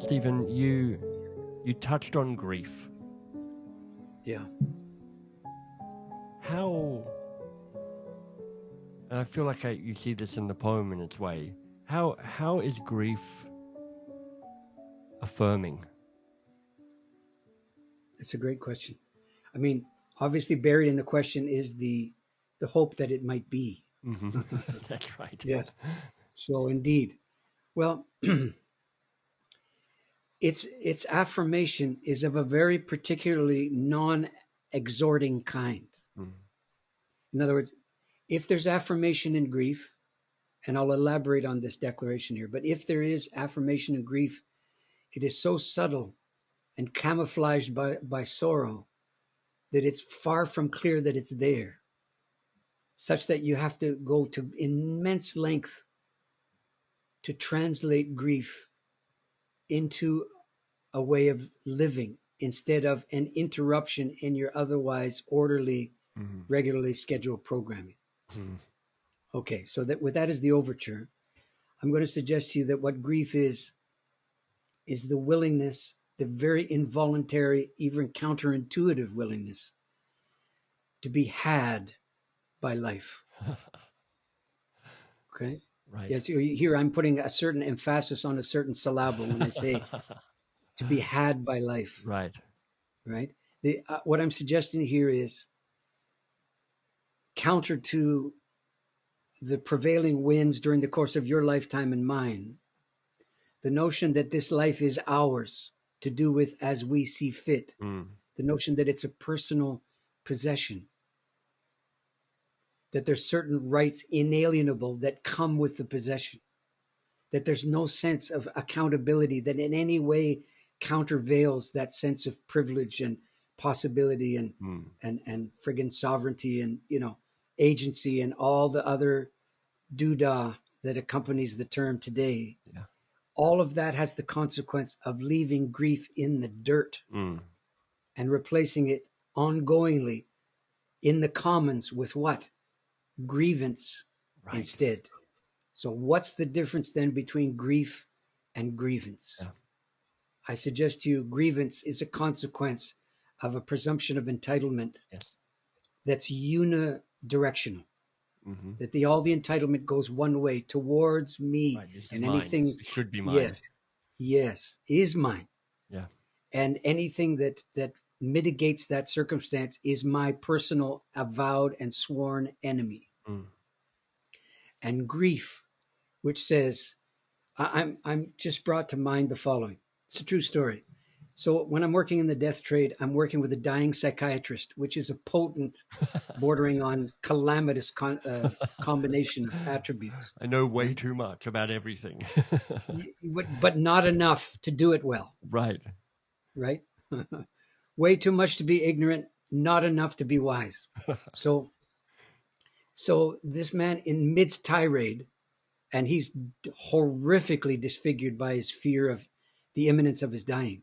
Stephen, you touched on grief. Yeah. How, and I feel like you see this in the poem in its way. How is grief affirming? That's a great question. I mean, obviously buried in the question is the hope that it might be. Hmm. That's right. Yes. So indeed. Well, its affirmation is of a very particularly non-exhorting kind. Mm. In other words, if there's affirmation in grief, and I'll elaborate on this declaration here, but if there is affirmation in grief, it is so subtle and camouflaged by sorrow that it's far from clear that it's there, such that you have to go to immense length to translate grief into a way of living instead of an interruption in your otherwise orderly, Mm-hmm. regularly scheduled programming. Mm-hmm. Okay, so that with that as the overture, I'm going to suggest to you that what grief is the willingness, the very involuntary, even counterintuitive willingness to be had by life. Okay? Right. Yes, here I'm putting a certain emphasis on a certain syllable when I say to be had by life, Right. right? What I'm suggesting here is counter to the prevailing winds during the course of your lifetime and mine, the notion that this life is ours to do with as we see fit, Mm. the notion that it's a personal possession, that there's certain rights inalienable that come with the possession, that there's no sense of accountability that in any way countervails that sense of privilege and possibility and Mm. and friggin' sovereignty and agency and all the other doodah that accompanies the term today. Yeah. All of that has the consequence of leaving grief in the dirt Mm. and replacing it ongoingly in the commons with what? Grievance Right. instead. So what's the difference then between grief and grievance? Yeah. I suggest to you grievance is a consequence of a presumption of entitlement Yes. that's unidirectional. Mm-hmm. That all the entitlement goes one way towards me, Right. This is and mine. anything, It should be mine. yes, is mine. Yeah. And anything that mitigates that circumstance is my personal avowed and sworn enemy. Mm. And grief, which says, I'm just brought to mind the following. It's a true story. So when I'm working in the death trade, I'm working with a dying psychiatrist, which is a potent, bordering on calamitous combination of attributes. I know way too much about everything. But not enough to do it well, Right. right? Way too much to be ignorant, not enough to be wise. So this man in midst tirade, and he's horrifically disfigured by his fear of the imminence of his dying.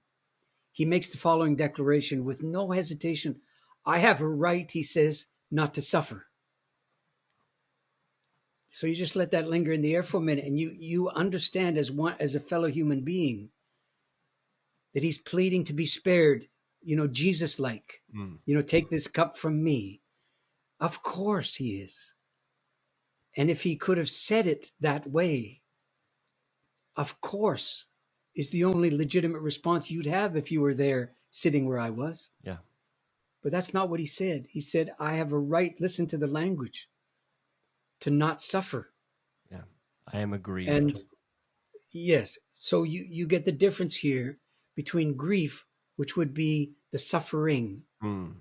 He makes the following declaration with no hesitation. I have a right, he says, not to suffer. So you just let that linger in the air for a minute, and you understand as a fellow human being that he's pleading to be spared, Jesus-like. Mm. Take this cup from me. Of course he is. And if he could have said it that way, of course, is the only legitimate response you'd have if you were there sitting where I was. Yeah. But that's not what he said. He said, I have a right, listen to the language, to not suffer. Yeah. I am aggrieved. And yes, so you get the difference here between grief, which would be the suffering, Mm.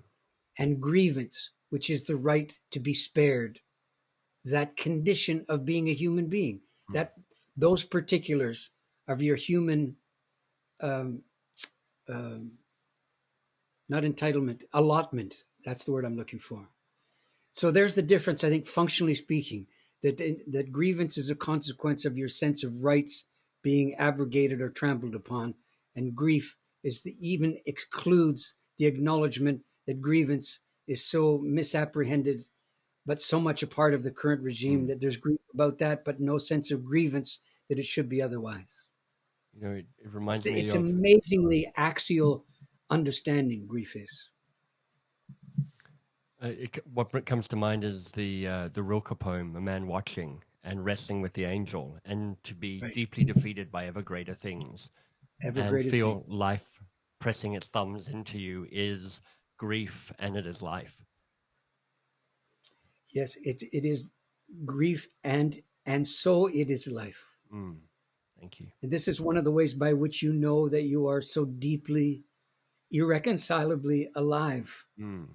and grievance, which is the right to be spared. That condition of being a human being, that those particulars of your human, not entitlement, allotment. That's the word I'm looking for. So there's the difference, I think, functionally speaking, that grievance is a consequence of your sense of rights being abrogated or trampled upon, and grief even excludes the acknowledgement that grievance is so misapprehended, but so much a part of the current regime that there's grief about that, but no sense of grievance that it should be otherwise. You know, it reminds me It's of amazingly axial understanding, grief is. what comes to mind is the Rilke poem, A Man Watching and Wrestling with the Angel, and to be Right. deeply defeated by ever greater things Ever and greater thing. feel life pressing its thumbs into you is grief, and it is life. Yes, it is grief, and so it is life. Mm, thank you. And this is one of the ways by which you know that you are so deeply, irreconcilably alive, Mm,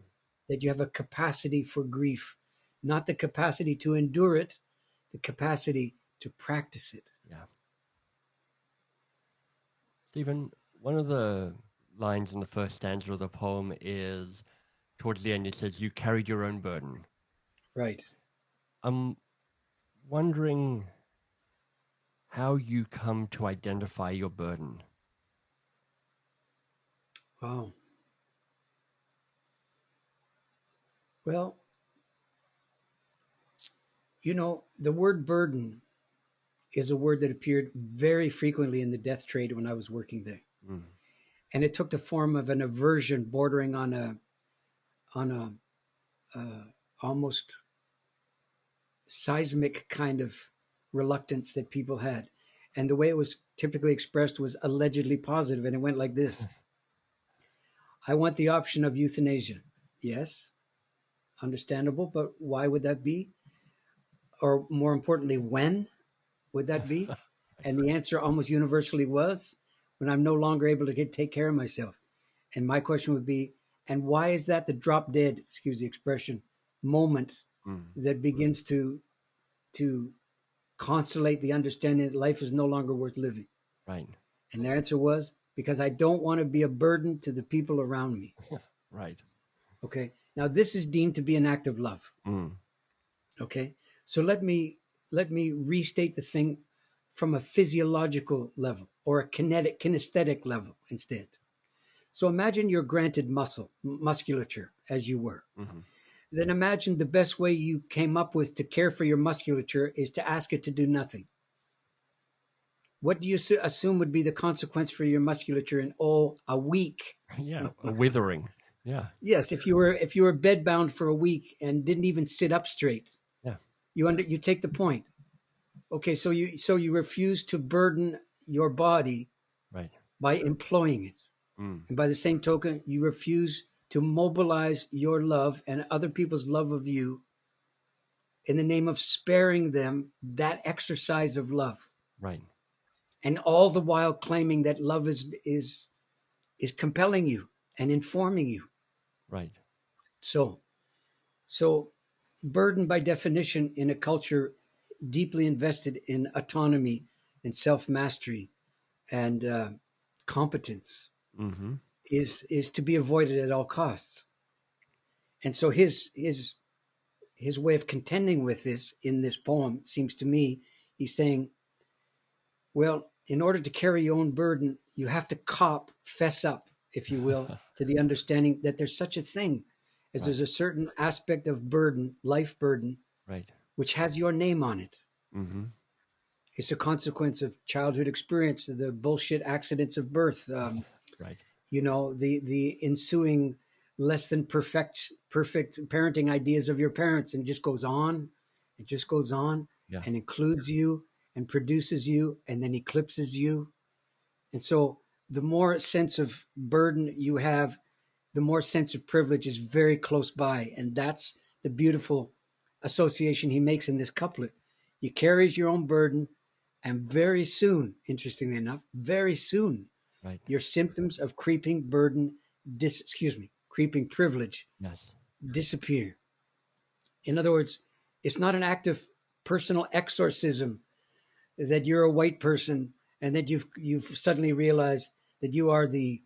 that you have a capacity for grief, not the capacity to endure it, the capacity to practice it. yeah. Stephen, one of the lines in the first stanza of the poem is towards the end, it says, "You carried your own burden." Right. I'm wondering how you come to identify your burden. Wow. Well, the word burden is a word that appeared very frequently in the death trade when I was working there. Mm, And it took the form of an aversion bordering on a almost seismic kind of reluctance that people had. And the way it was typically expressed was allegedly positive, and it went like this: I want the option of euthanasia. Yes, understandable, but why would that be? Or more importantly, when would that be? And the answer almost universally was, when I'm no longer able to take care of myself. And my question would be, and why is that the drop dead, excuse the expression, moment mm, that begins to consolate the understanding that life is no longer worth living? right, And their answer was, because I don't want to be a burden to the people around me. right. Okay. Now this is deemed to be an act of love. Mm, Okay. So let me restate the thing from a physiological level or a kinesthetic level instead. So imagine you're granted musculature as you were. mm-hmm, Then imagine the best way you came up with to care for your musculature is to ask it to do nothing. What do you assume would be the consequence for your musculature in a week? yeah, a withering. Yeah, Yes, if you were bedbound for a week and didn't even sit up straight, yeah, you take the point. Okay, so you refuse to burden your body right. by employing it. Mm, And by the same token, you refuse to mobilize your love and other people's love of you in the name of sparing them that exercise of love. right. And all the while claiming that love is compelling you and informing you. Right. So so burden by definition in a culture deeply invested in autonomy and self-mastery and competence Mm-hmm. is to be avoided at all costs. And so his way of contending with this in this poem seems to me, he's saying, well, in order to carry your own burden, you have to fess up, if you will, to the understanding that there's such a thing as Right. there's a certain aspect of burden, life burden, Right. which has your name on it. Mm-hmm. It's a consequence of childhood experience, the bullshit accidents of birth, Right. the ensuing less than perfect parenting ideas of your parents, and it just goes on Yeah. and includes you and produces you and then eclipses you. And so the more sense of burden you have, the more sense of privilege is very close by. And that's the beautiful association he makes in this couplet. You carries your own burden, and very soon, interestingly enough, very soon, Right. your symptoms of creeping burden, creeping privilege Yes. disappear. In other words, it's not an act of personal exorcism that you're a white person and that you've suddenly realized that you are the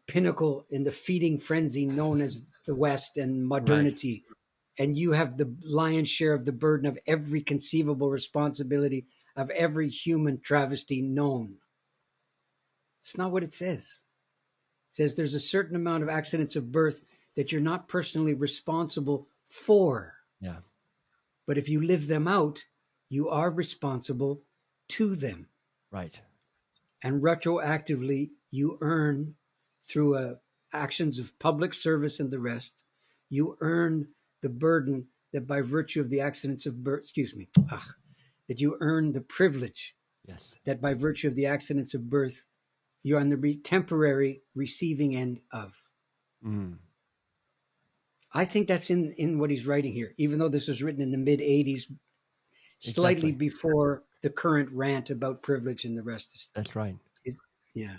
pinnacle in the feeding frenzy known as the West and Right. modernity, and you have the lion's share of the burden of every conceivable responsibility of every human travesty known. It's not what it says. It says there's a certain amount of accidents of birth that you're not personally responsible for, Yeah. but if you live them out, you are responsible to them. Right. and retroactively you earn through actions of public service and the rest, you earn the burden that by virtue of the accidents of birth, that you earn the privilege Yes. that by virtue of the accidents of birth, you're on the temporary receiving end of. Mm. I think that's in what he's writing here, even though this was written in the mid 80s, slightly Exactly. before the current rant about privilege and the rest of That's right. yeah.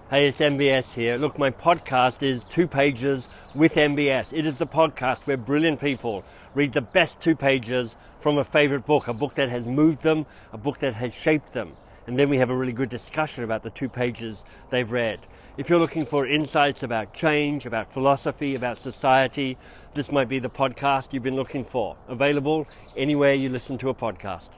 Hey, it's MBS here. Look, my podcast is 2 Pages with MBS. It is the podcast where brilliant people read the best 2 pages from a favorite book, a book that has moved them, a book that has shaped them. And then we have a really good discussion about the 2 pages they've read. If you're looking for insights about change, about philosophy, about society, this might be the podcast you've been looking for. Available anywhere you listen to a podcast.